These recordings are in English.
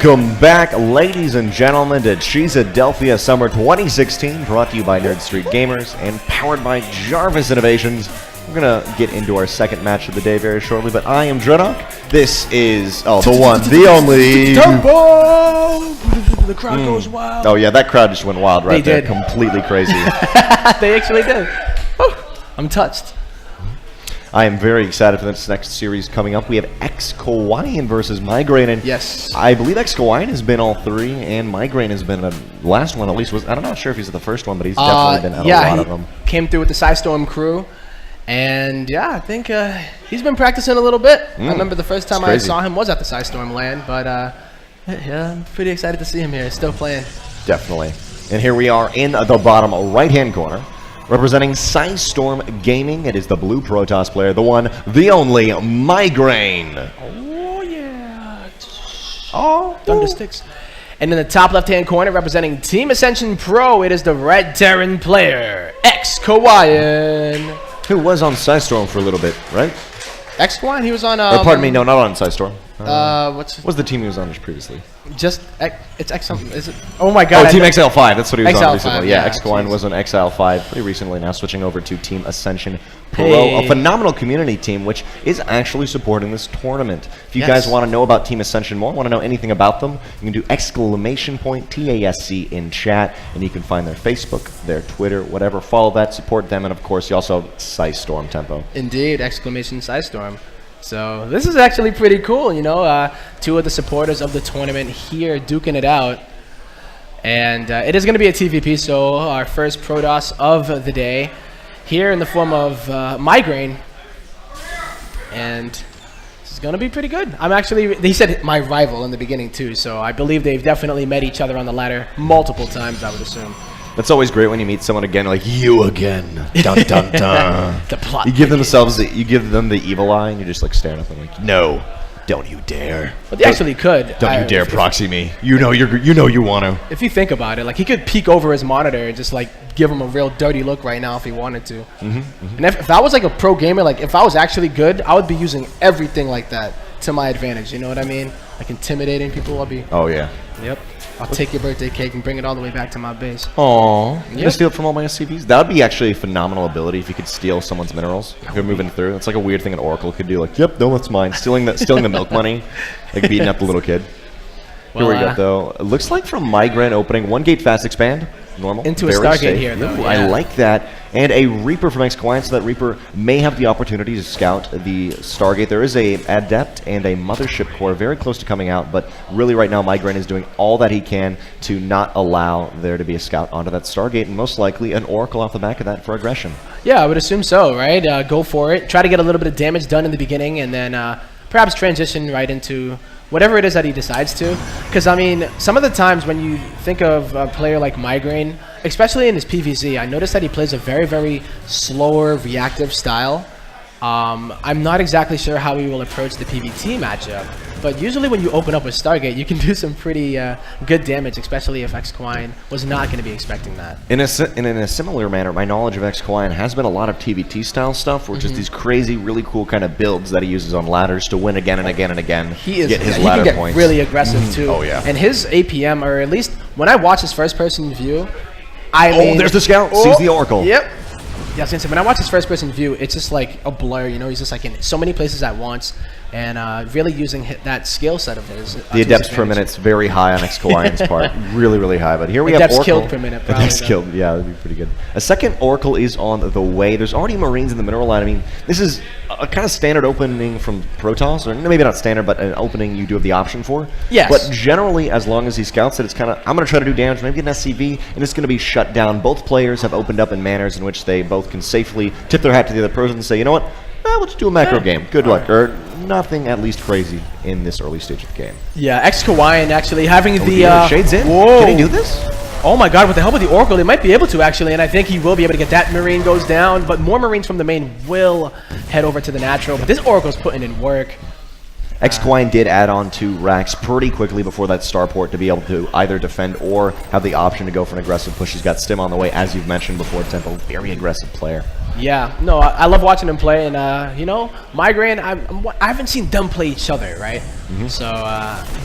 Welcome back, ladies and gentlemen, to Cheesadelphia Summer 2016, brought to you by Nerd Street Gamers and powered by Jarvis Innovations. We're going to get into our second match of the day very shortly, but I am Dreadnought. This is, the one, the only... Turbo! The crowd goes wild. Oh, yeah, that crowd just went wild right there. Did. Completely crazy. They actually did. I'm touched. I am very excited for this next series coming up. We have xKawaiian versus MygraiN. And yes. I believe xKawaiian has been all three, and MygraiN has been the last one, at least. I'm not sure if he's the first one, but he's definitely been at a lot of them. Came through with the Psystorm crew. And yeah, I think he's been practicing a little bit. I remember the first time I saw him was at the Psystorm land, but yeah, I'm pretty excited to see him here. He's still playing. Definitely. And here we are in the bottom right-hand corner. Representing Psystorm Gaming, it is the blue Protoss player, the one, the only, MygraiN. Oh, yeah. Oh. Thundersticks. And in the top left-hand corner, representing Team Ascension Pro, it is the red Terran player, xKawaiian. Who was on Psystorm for a little bit, right? xKawaiian, he was on... or pardon me, no, not on Psystorm. What's the team he was on just previously? Just it's X. Is it? Oh my God! Oh, Team XL5. That's what he was on recently. Yeah, yeah, xKawaiian was on XL5 pretty recently. Now switching over to Team Ascension Pro, Hey. a phenomenal community team which is actually supporting this tournament. If you guys want to know about Team Ascension more, want to know anything about them, you can do !TASC in chat, and you can find their Facebook, their Twitter, whatever. Follow that, support them, and of course you also have Psystorm Tempo. Indeed! Exclamation Psystorm. So this is actually pretty cool, you know, two of the supporters of the tournament here duking it out. And it is going to be a TVP, so our first Protoss of the day here in the form of MygraiN. And this is going to be pretty good. I'm actually, he said my rival in the beginning too, so I believe they've definitely met each other on the ladder multiple times, I would assume. That's always great when you meet someone again, like you again. Dun dun dun. The plot. You give them the evil eye, and you're just like staring at them, like, no, don't you dare. But they actually could. Don't you dare proxy me. You know you want to. If you think about it, like he could peek over his monitor and just like give him a real dirty look right now if he wanted to. And if I was like a pro gamer, like if I was actually good, I would be using everything like that to my advantage. You know what I mean? Like intimidating people. I'll be. Oh yeah. Yep. I'll take your birthday cake and bring it all the way back to my base. Aww. You gonna steal it from all my SCVs? That would be actually a phenomenal ability if you could steal someone's minerals. If you're moving through. That's like a weird thing an Oracle could do. Like, yep, no, that's mine. Stealing the milk money. Like beating up the little kid. Well, here we go, though. It looks like from MygraiN opening, 1 gate fast expand. Normal. Into a very Stargate safe. here, though. Ooh, Yeah. I like that. And a Reaper from xKawaiian, so that Reaper may have the opportunity to scout the Stargate. There is a Adept and a Mothership Core very close to coming out, but really right now MygraiN is doing all that he can to not allow there to be a scout onto that Stargate, and most likely an Oracle off the back of that for aggression. Yeah, I would assume so, right? Go for it. Try to get a little bit of damage done in the beginning, and then perhaps transition right into whatever it is that he decides to. Because, I mean, some of the times when you think of a player like MygraiN, especially in his PvZ, I noticed that he plays a very, very slower, reactive style. I'm not exactly sure how he will approach the PvT matchup, but usually when you open up with Stargate, you can do some pretty good damage, especially if xKawaiian was not going to be expecting that. In a similar manner, my knowledge of xKawaiian has been a lot of TvT style stuff, which is these crazy, really cool kind of builds that he uses on ladders to win again and again and again. He get his he ladder can get points. really aggressive too. Oh yeah. And his APM, or at least when I watch his first-person view, I mean, there's the scout. Sees the Oracle. Yep. Yeah, I was gonna say, when I watch his first-person view, it's just like a blur. You know, he's just like in so many places at once, and really using that skill set of his. The Adepts per minute's very high on xKawaiian's part, really, really high. But here we have Oracle. Killed per minute. Probably, Adepts killed, yeah, that'd be pretty good. A second Oracle is on the way. There's already Marines in the mineral line. I mean, this is a kind of standard opening from Protoss, or maybe not standard, but an opening you do have the option for. Yes. But generally, as long as he scouts it, it's kind of, I'm going to try to do damage, maybe get an SCV, and it's going to be shut down. Both players have opened up in manners in which they both can safely tip their hat to the other person and say, you know what, let's do a macro game. Good luck. Or nothing at least crazy in this early stage of the game. Yeah, xKawaiian actually having the shades in. Whoa. Can he do this? Oh my God, with the help of the Oracle, they might be able to actually, and I think he will be able to get that Marine goes down, but more Marines from the main will head over to the natural, but this Oracle's putting in work. xKawaiian did add on 2 racks pretty quickly before that starport to be able to either defend or have the option to go for an aggressive push. He's got Stim on the way, as you've mentioned before. Tempo, very aggressive player. Yeah, no, I love watching them play, and you know, MygraiN, I haven't seen them play each other, right? So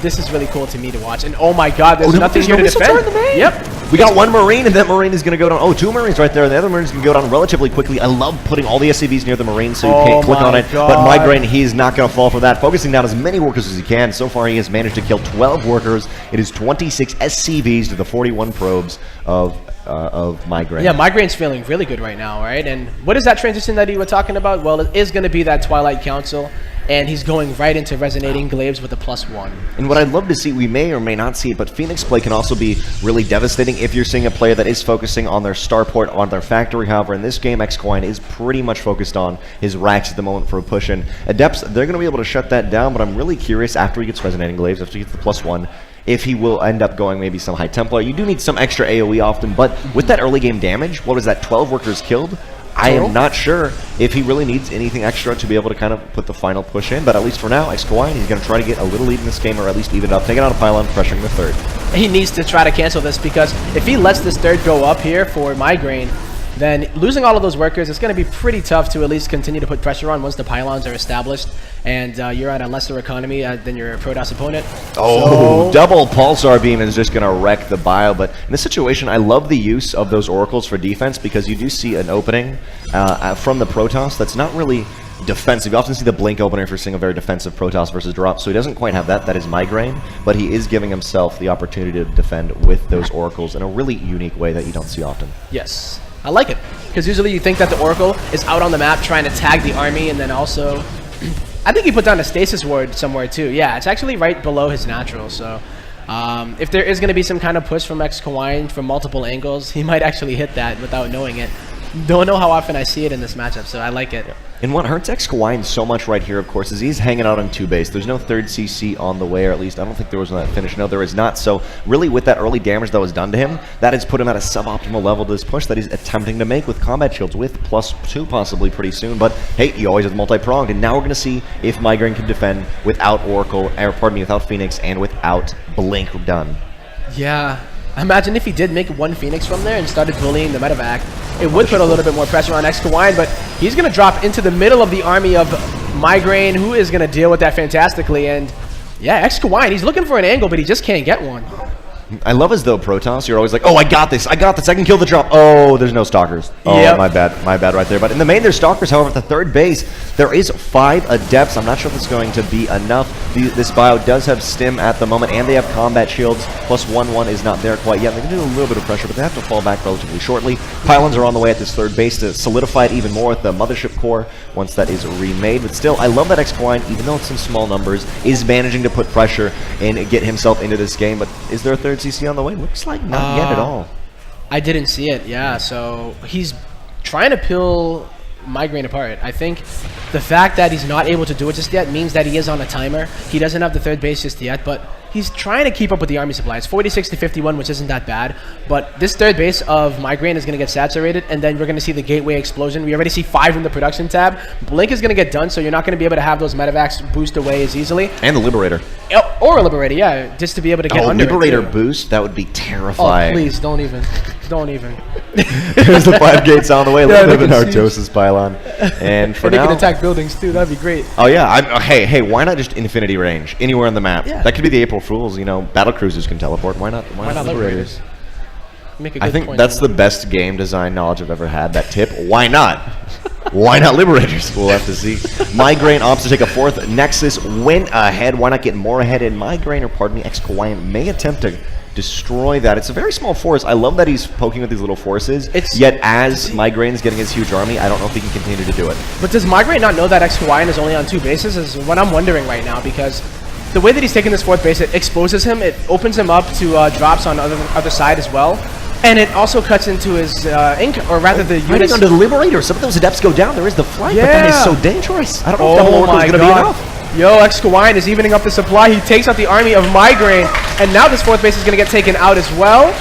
this is really cool to me to watch. And oh my God, there's nothing here to defend. Yep. We got one Marine, and that Marine is going to go down. Oh, two Marines right there, and the other Marine is going to go down relatively quickly. I love putting all the SCVs near the Marine so you can't click on it. God. But MygraiN, he's not going to fall for that. Focusing down as many workers as he can. So far, he has managed to kill 12 workers. It is 26 SCVs to the 41 probes of MygraiN. Yeah, MygraiN's feeling really good right now, right? And what is that transition that you were talking about? Well, it is going to be that Twilight Council, and he's going right into Resonating Glaives with a +1. And what I'd love to see, we may or may not see it, but Phoenix play can also be really devastating if you're seeing a player that is focusing on their starport, on their factory. However, in this game, xKawaiian is pretty much focused on his racks at the moment for a push. And Adepts, they're going to be able to shut that down, but I'm really curious after he gets Resonating Glaives, after he gets the +1, if he will end up going maybe some High Templar. You do need some extra AoE often, but with that early game damage, what was that, 12 workers killed? I am not sure if he really needs anything extra to be able to kind of put the final push in, but at least for now, xKawaiian, he's going to try to get a little lead in this game, or at least even it up, take it out of pylon, pressuring the third. He needs to try to cancel this, because if he lets this third go up here for MygraiN, then losing all of those workers, it's going to be pretty tough to at least continue to put pressure on once the pylons are established, and you're at a lesser economy than your Protoss opponent. Oh, so double Pulsar Beam is just going to wreck the bio, but in this situation, I love the use of those Oracles for defense, because you do see an opening from the Protoss that's not really defensive. You often see the blink opener if you're seeing a very defensive Protoss versus drop, so he doesn't quite have that. That is MygraiN, but he is giving himself the opportunity to defend with those Oracles in a really unique way that you don't see often. Yes. I like it, because usually you think that the Oracle is out on the map trying to tag the army, and then also, I think he put down a Stasis Ward somewhere too. Yeah, it's actually right below his natural, so if there is going to be some kind of push from xKawaiian from multiple angles, he might actually hit that without knowing it. Don't know how often I see it in this matchup, so I like it. And what hurts xKawaiian so much right here, of course, is he's hanging out on 2 base. There's no third CC on the way, or at least I don't think there was on that finish. No, there is not. So really, with that early damage that was done to him, that has put him at a suboptimal level to this push that he's attempting to make with combat shields, with +2 possibly pretty soon. But hey, he always has multi-pronged, and now we're going to see if MygraiN can defend without Oracle, or pardon me, without Phoenix, and without Blink done. Yeah. Imagine if he did make 1 Phoenix from there and started bullying the medevac. It would put a little bit more pressure on xKawaiian, but he's going to drop into the middle of the army of MygraiN, who is going to deal with that fantastically. And yeah, xKawaiian, he's looking for an angle, but he just can't get one. I love as though Protoss, you're always like, oh, I got this, I can kill the drop. Oh, there's no Stalkers. Oh, yep. my bad right there. But in the main, there's Stalkers. However, at the third base, there is 5 Adepts. I'm not sure if it's going to be enough. This bio does have Stim at the moment, and they have combat shields. +1/1 is not there quite yet. They can do a little bit of pressure, but they have to fall back relatively shortly. Pylons are on the way at this third base to solidify it even more with the Mothership Core once that is remade. But still, I love that xKawaiian, even though it's in small numbers, is managing to put pressure and get himself into this game. But is there a third CC on the way? Looks like not yet at all. I didn't see it, yeah. So he's trying to peel MygraiN apart. I think the fact that he's not able to do it just yet means that he is on a timer. He doesn't have the third base just yet, but he's trying to keep up with the army supply. It's 46 to 51, which isn't that bad. But this third base of MygraiN is going to get saturated, and then we're going to see the gateway explosion. We already see 5 in the production tab. Blink is going to get done, so you're not going to be able to have those medevacs boost away as easily. And the Liberator. Or a Liberator, yeah, just to be able to get under Liberator it, boost? That would be terrifying. Oh, please, don't even. Don't even. There's the 5 gates on the way. A little bit of an Artosis pylon. And for and now, they can attack buildings too. That'd be great. Oh yeah. Hey, why not just infinity range anywhere on the map? Yeah. That could be the April Fools. You know, battle cruisers can teleport. Why not? Why not Liberators? Make a good I think point that's the best game design knowledge I've ever had. That tip. Why not? Why not Liberators? We'll have to see. MygraiN opts to take a 4th Nexus, went ahead. Why not get more ahead? And MygraiN, or pardon me, xKawaiian may attempt to destroy that. It's a very small force. I love that he's poking with these little forces. Yet as MygraiN's getting his huge army, I don't know if he can continue to do it. But does MygraiN not know that xKawaiian is only on 2 bases? Is what I'm wondering right now, because the way that he's taking this 4th base, it exposes him. It opens him up to drops on the other side as well. And it also cuts into his ink, or rather the units. Under the Liberator, some of those Adepts go down. There is the flight, but that is so dangerous. I don't know if double Oracle is going to be enough. Yo, xKawaiian is evening up the supply. He takes out the army of MygraiN, and now this 4th base is going to get taken out as well.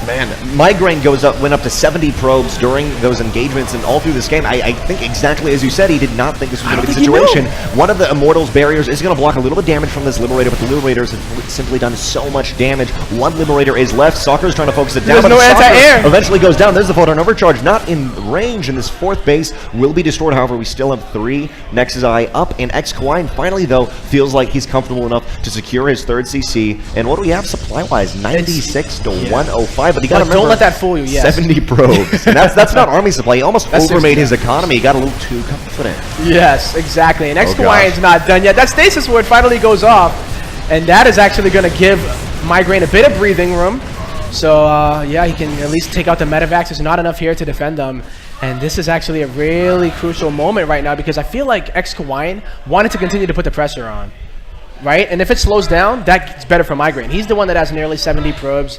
Man, MygraiN went up to 70 probes during those engagements and all through this game. I think exactly as you said, he did not think this was going to be the situation. One of the Immortals barriers is going to block a little bit of damage from this Liberator, but the Liberators have simply done so much damage. One Liberator is left. Stalker's trying to focus it down, but no anti-air. Eventually goes down. There's the photon overcharge, not in range, and this fourth base will be destroyed. However, we still have 3 Nexus Eye up, and xKawaiian finally, though, feels like he's comfortable enough to secure his 3rd CC. And what do we have supply-wise? 96 to 105, but he got to remember, don't let that fool you, yes. 70 probes. And that's not army supply. He almost overmade his economy. He got a little too confident. Yes, exactly. And xKawaiian's not done yet. That stasis ward finally goes off, and that is actually going to give MygraiN a bit of breathing room. So, yeah, he can at least take out the medevacs. There's not enough here to defend them. And this is actually a really crucial moment right now because I feel like xKawaiian wanted to continue to put the pressure on. Right? And if it slows down, that's better for MygraiN. He's the one that has nearly 70 probes.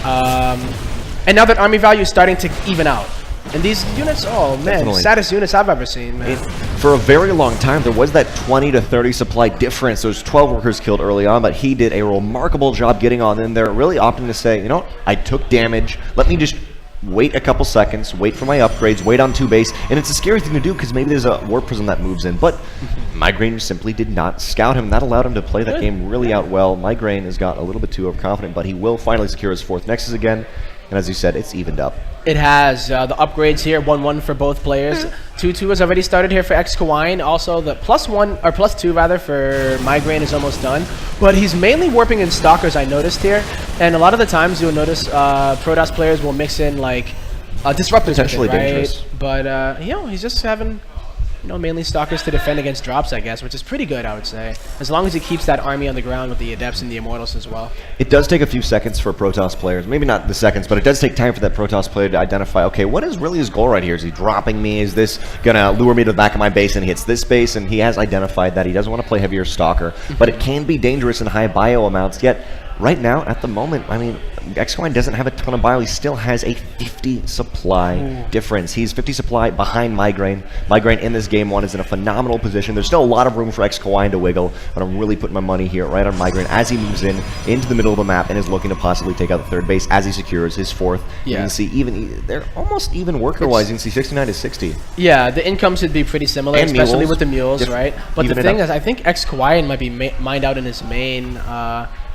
And now that army value is starting to even out. And these units, oh man, Definitely. Saddest units I've ever seen, man. For a very long time, there was that 20 to 30 supply difference. There was 12 workers killed early on, but he did a remarkable job getting on in there, really opting to say, you know what, I took damage. Let me just wait a couple seconds, wait for my upgrades, wait on 2 base, and it's a scary thing to do because maybe there's a Warp Prism that moves in, but MygraiN simply did not scout him. That allowed him to play that game really out well. MygraiN has got a little bit too overconfident, but he will finally secure his 4th Nexus again, and as you said, it's evened up. It has the upgrades here, 1-1 for both players. 2-2 has already started here for xKawaiian. Also, the +1 or +2 rather for MygraiN is almost done. But he's mainly warping in Stalkers, I noticed here. And a lot of the times you'll notice Protoss players will mix in like disruptors, potentially right? dangerous. But you know, he's just having, you know, mainly Stalkers to defend against drops, I guess, which is pretty good, I would say. As long as he keeps that army on the ground with the Adepts and the Immortals as well. It does take a few seconds for Protoss players. Maybe not the seconds, but it does take time for that Protoss player to identify, okay, what is really his goal right here? Is he dropping me? Is this going to lure me to the back of my base and he hits this base? And he has identified that he doesn't want to play heavier Stalker. But it can be dangerous in high bio amounts. Yet, right now, at the moment, I mean, xKawaiian doesn't have a ton of bio. He still has a 50 supply difference. He's 50 supply behind MygraiN. MygraiN in this game 1 is in a phenomenal position. There's still a lot of room for xKawaiian to wiggle, but I'm really putting my money here right on MygraiN as he moves in into the middle of the map and is looking to possibly take out the 3rd base as he secures his 4th. Yeah. You can see they're almost even worker-wise. You can see 69 to 60. Yeah, the income should be pretty similar, And especially mules. with the mules, right? But the Even it thing up. is, I think xKawaiian might be mined out in his main.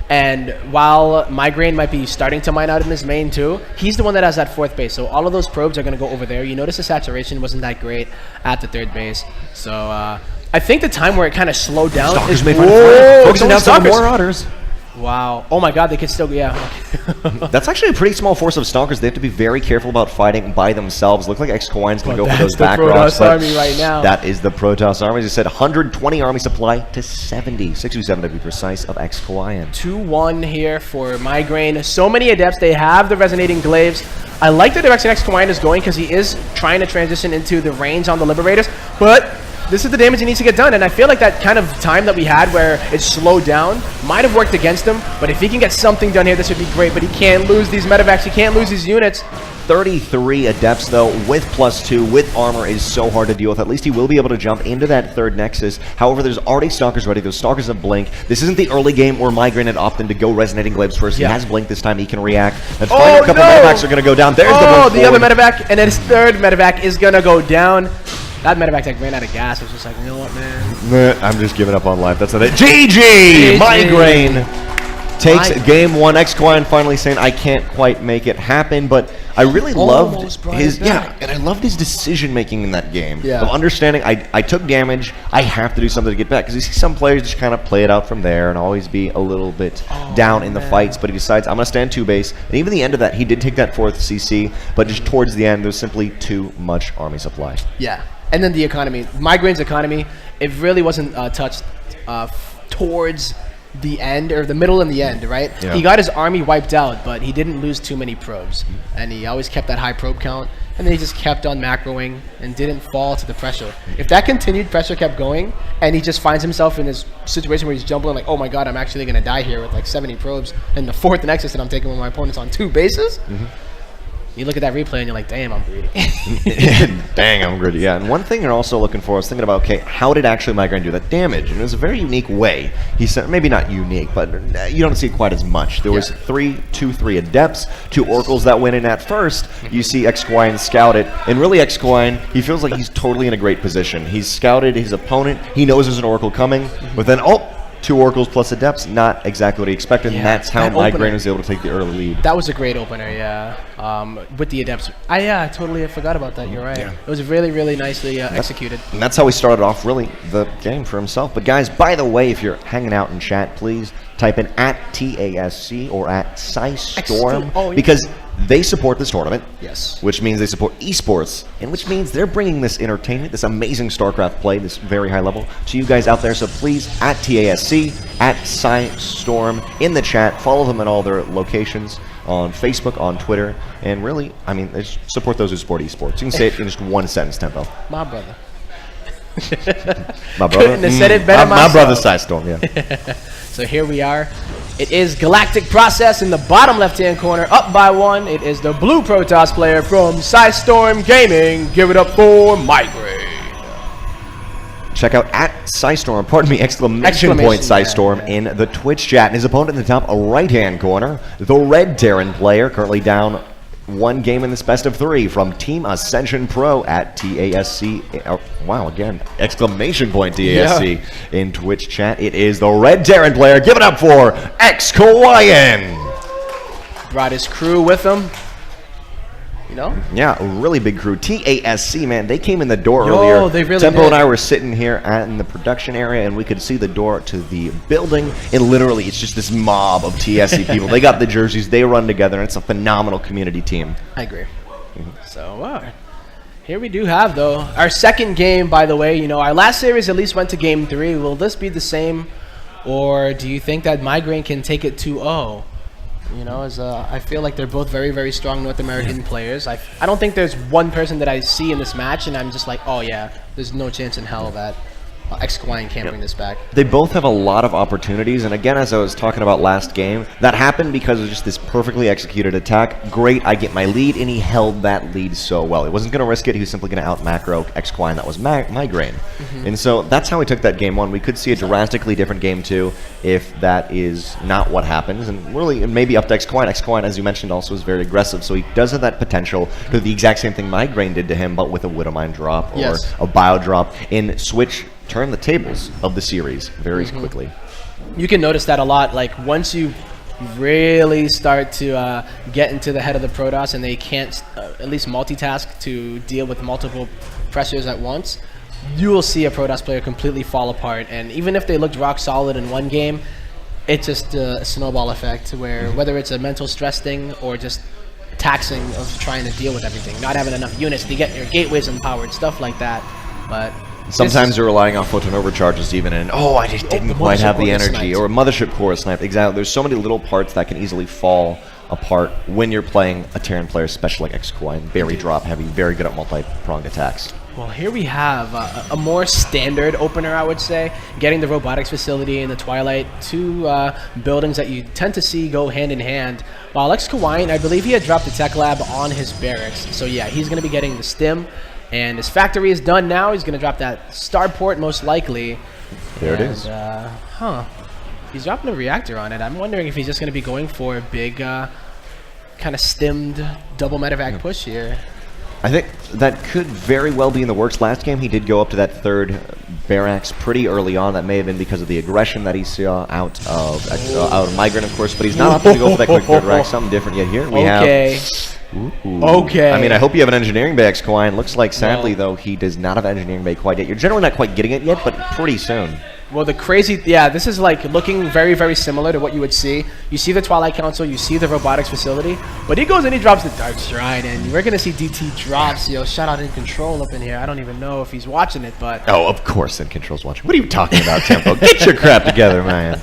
And while MygraiN might be starting to mine out in his main too, he's the one that has that 4th base. So all of those probes are going to go over there. You notice the saturation wasn't that great at the 3rd base. So I think the time where it kind of slowed down Stalkers is... may find a fire. Focusing down some Stalkers. more Marauders. Wow. Oh my god, they could still... Yeah. That's actually a pretty small force of Stalkers. They have to be very careful about fighting by themselves. Look like xKawaiian's going to go for those back rocks. Protoss army right now. That is the Protoss army. As you said, 120 army supply to 70. 67 to be precise of xKawaiian. 2-1 here for MygraiN. So many Adepts. They have the Resonating Glaives. I like the direction xKawaiian is going because he is trying to transition into the range on the Liberators. But this is the damage he needs to get done, and I feel like that kind of time that we had where it slowed down might have worked against him, but if he can get something done here, this would be great, but he can't lose these medevacs, he can't lose these units. 33 Adepts, though, with +2, with armor, is so hard to deal with. At least he will be able to jump into that 3rd Nexus. However, there's already Stalkers ready. Those Stalkers have Blink. This isn't the early game where MygraiN had opted to go Resonating Glaives first. He has Blink this time. He can react. And finally, a couple medevacs are going to go down. There's the other medevac, and then his 3rd medevac is going to go down. That medevac like ran out of gas. I was just like, you know what, man? I'm just giving up on life. That's not it. GG! MygraiN takes game 1. xKawaiian finally saying, I can't quite make it happen, but I really loved his... Yeah, and I loved his decision-making in that game. Yeah. Of understanding, I took damage, I have to do something to get back. Because you see some players just kind of play it out from there and always be a little bit down in the fights, but he decides, I'm going to stand 2 base. And even the end of that, he did take that 4th CC, but just towards the end, there was simply too much army supply. Yeah. And then the economy. MygraiN's economy, it really wasn't touched towards the end, or the middle and the end, right? Yeah. He got his army wiped out, but he didn't lose too many probes. And he always kept that high probe count, and then he just kept on macroing and didn't fall to the pressure. If that continued, pressure kept going, and he just finds himself in this situation where he's jumbling like, oh my god, I'm actually going to die here with like 70 probes, and the 4th Nexus that I'm taking when my opponent's on 2 bases. You look at that replay and you're like, damn, I'm greedy. Dang, I'm greedy. Yeah, and one thing you're also looking for is thinking about, okay, how did actually MygraiN do that damage? And it was a very unique way. He said, maybe not unique, but you don't see it quite as much. There was 3 Adepts, 2 Oracles that went in at first. You see xKawaiian scout it, and really xKawaiian, he feels like he's totally in a great position. He's scouted his opponent. He knows there's an Oracle coming, but then, 2 Oracles plus Adepts, not exactly what he expected, and that's how MygraiN was able to take the early lead. That was a great opener, yeah. With the Adepts. I totally forgot about that, you're right. Yeah. It was really, really nicely executed. And that's how he started off, really, the game for himself. But guys, by the way, if you're hanging out in chat, please type in @TASC or @SciStorm, because they support this tournament, which means they support esports, and which means they're bringing this entertainment, this amazing StarCraft play, this very high level, to you guys out there. So please, @TASC, @SciStorm in the chat, follow them at all their locations on Facebook, on Twitter, and really, I mean, support those who support esports. You can say it in just one sentence, Tempo. My brother. My brother? Couldn't have said it better My myself. brother's SciStorm, yeah. So here we are. It is Galactic Process in the bottom left-hand corner, up by 1. It is the blue Protoss player from SciStorm Gaming. Give it up for MygraiN. Check out @SciStorm, pardon me, exclamation point SciStorm in the Twitch chat. And his opponent in the top right-hand corner, the red Terran player, currently down 1 game in this best of 3 from Team Ascension Pro @TASC. Wow, again, exclamation point TASC in Twitch chat. It is the red Terran player. Give it up for xKawaiian. Brought his crew with him. You know? Yeah, a really big crew. TASC, man, they came in the door earlier. They really Tempo did. and I were sitting here in the production area, and we could see the door to the building, and literally it's just this mob of TSC people. They got the jerseys, they run together, and it's a phenomenal community team. I agree. So, here we do have, though, our second game, by the way. You know, our last series at least went to Game 3. Will this be the same, or do you think that MygraiN can take it 2-0? You know, I feel like they're both very, very strong North American players. I don't think there's one person that I see in this match, and I'm just like, oh yeah, there's no chance in hell that xKawaiian can't bring this back. They both have a lot of opportunities, and again, as I was talking about last game, that happened because of just this perfectly executed attack. Great, I get my lead, and he held that lead so well. He wasn't going to risk it. He was simply going to out-macro xKawaiian. That was MygraiN. And so that's how we took that game 1. We could see a drastically different game 2 if that is not what happens, and really, maybe up to xKawaiian. xKawaiian, as you mentioned, also is very aggressive, so he does have that potential to do the exact same thing MygraiN did to him, but with a Widowmine drop or a Bio drop, and turn the tables of the series very quickly. You can notice that a lot. Like, once you really start to get into the head of the Protoss and they can't at least multitask to deal with multiple pressures at once, you will see a Protoss player completely fall apart. And even if they looked rock solid in one game, it's just a snowball effect where whether it's a mental stress thing or just taxing of trying to deal with everything, not having enough units to get your gateways empowered, stuff like that. But sometimes you're relying on photon overcharges even, and I just didn't quite have the energy, or a mothership core sniped. Exactly. There's so many little parts that can easily fall apart when you're playing a Terran player, especially like xKawaiian. Very drop heavy, very good at multi-pronged attacks. Well, here we have a more standard opener, I would say, getting the robotics facility and the Twilight, 2 buildings that you tend to see go hand in hand. While xKawaiian, I believe he had dropped the tech lab on his barracks, so yeah, he's going to be getting the stim. And his factory is done now. He's going to drop that starport most likely. There it is. He's dropping a reactor on it. I'm wondering if he's just going to be going for a big kind of stimmed double medevac push here. I think that could very well be in the works. Last game, he did go up to that 3rd barracks pretty early on. That may have been because of the aggression that he saw out of MygraiN, of course. But he's not opting to go for that quick 3rd rack. Something different yet. Here we have. Ooh. Okay. I mean, I hope you have an engineering bay, xKawaiian. Looks like, sadly, though, he does not have an engineering bay quite yet. You're generally not quite getting it yet, but pretty soon. Well, this is like looking very, very similar to what you would see. You see the Twilight Council, you see the robotics facility, but he goes and he drops the Dark Stride, and we're going to see DT drops. Shout out In Control up in here. I don't even know if he's watching it, but... Oh, of course In Control's watching. What are you talking about, Tempo? Get your crap together, man.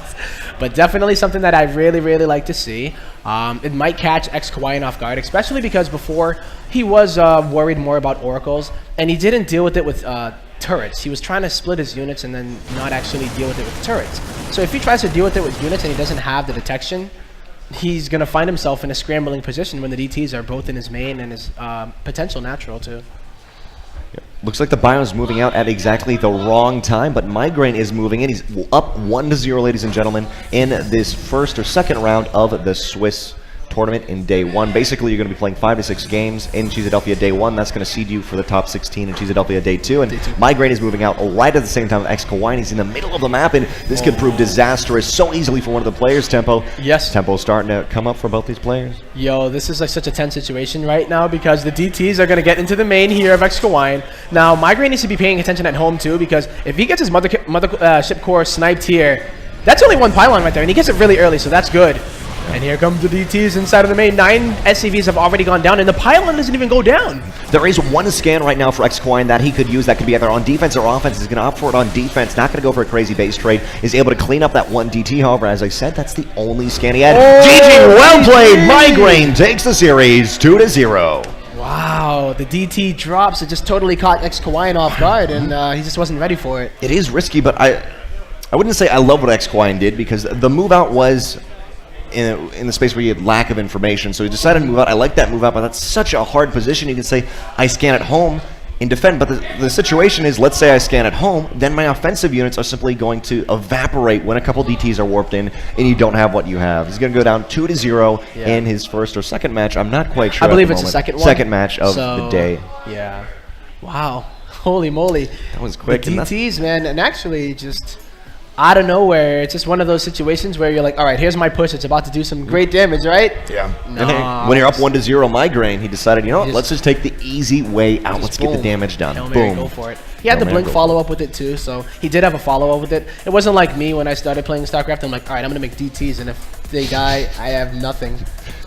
But definitely something that I really, really like to see. It might catch xKawaiian off guard, especially because before he was worried more about oracles, and he didn't deal with it with turrets. He was trying to split his units and then not actually deal with it with turrets. So if he tries to deal with it with units and he doesn't have the detection, he's going to find himself in a scrambling position when the DTs are both in his main and his potential natural too. Looks like the Bio's moving out at exactly the wrong time, but MygraiN is moving in. He's up 1-0, ladies and gentlemen, in this first or second round of the Swiss tournament in day 1. Basically, you're going to be playing 5 to 6 games in Cheesadelphia day 1. That's going to seed you for the top 16 in Cheesadelphia day 2. And MygraiN is moving out right at the same time with xKawaiian. He's in the middle of the map, and this could prove disastrous so easily for one of the players, Tempo. Yes. Tempo's starting to come up for both these players. Yo, this is like such a tense situation right now because the DTs are going to get into the main here of xKawaiian. Now, MygraiN needs to be paying attention at home too, because if he gets his mothership core sniped here, that's only 1 pylon right there, and he gets it really early, so that's good. And here comes the DTs inside of the main. 9 SCVs have already gone down, and the pylon doesn't even go down. There is one scan right now for xKawaiian that he could use that could be either on defense or offense. He's going to opt for it on defense, not going to go for a crazy base trade. Is able to clean up that 1 DT, however, as I said, that's the only scan he had. GG, well played. MygraiN takes the series 2-0. Wow, the DT drops. It just totally caught xKawaiian off guard, and he just wasn't ready for it. It is risky, but I wouldn't say I love what xKawaiian did, because the move out was in the space where you had lack of information. So he decided to move out. I like that move out, but that's such a hard position. You can say, I scan at home and defend, but the situation is, let's say I scan at home, then my offensive units are simply going to evaporate when a couple DTs are warped in and you don't have what you have. He's going to go down 2-0 in his first or second match. I'm not quite sure. I believe it's the second one. Second match of the day. Yeah. Wow. Holy moly. That was quick. The DTs, man, and actually just out of nowhere, it's just one of those situations where you're like, all right, here's my push. It's about to do some great damage, right? Yeah. No, when you're up 1-0 MygraiN, he decided, you know what, let's just take the easy way out. Let's get the damage done. Boom. Go for it. He had the blink follow-up with it, too, so he did have a follow-up with it. It wasn't like me when I started playing StarCraft. I'm like, all right, I'm going to make DTs, and if they die, I have nothing.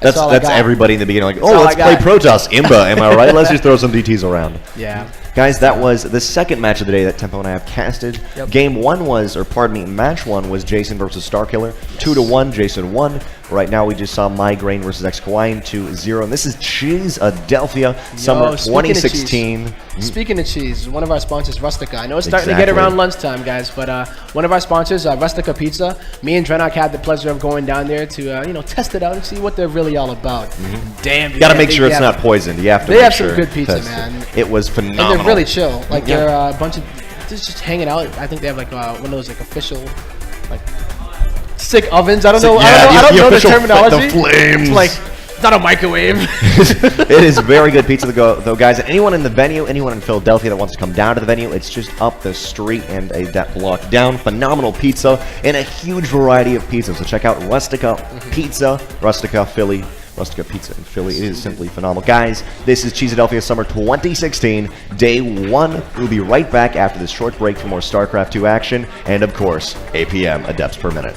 That's everybody in the beginning, like, oh, let's play Protoss. Imba, am I right? Let's just throw some DTs around. Yeah. Guys, that was the second match of the day that Tempo and I have casted. Game 1 was, or pardon me, match 1 was Jason versus Starkiller. 2-1, Jason won. Right now, we just saw MygraiN versus xKawaiian 2-0. And this is Cheesadelphia, summer 2016. Speaking of cheese, one of our sponsors, Rustica. I know it's starting to get around lunchtime, guys, but one of our sponsors, Rustica Pizza. Me and Drenok had the pleasure of going down there to, test it out and see what they're really all about. Damn, you got to make sure it's not poisoned. You have to. They have some good pizza, man. It was phenomenal. And they're really chill. Like they're a bunch of just hanging out. I think they have like one of those like official like sick ovens. I don't know. I don't know the terminology. The flames. It's like it's not a microwave. It is very good pizza to go, though, guys. And anyone in the venue, anyone in Philadelphia that wants to come down to the venue, it's just up the street and that block down. Phenomenal pizza and a huge variety of pizzas. So check out Rustica Pizza, Rustica Philly. Rustica Pizza in Philly. It is simply phenomenal. Guys, this is Cheesadelphia Summer 2016, Day 1. We'll be right back after this short break for more StarCraft 2 action and, of course, APM, Adepts per minute.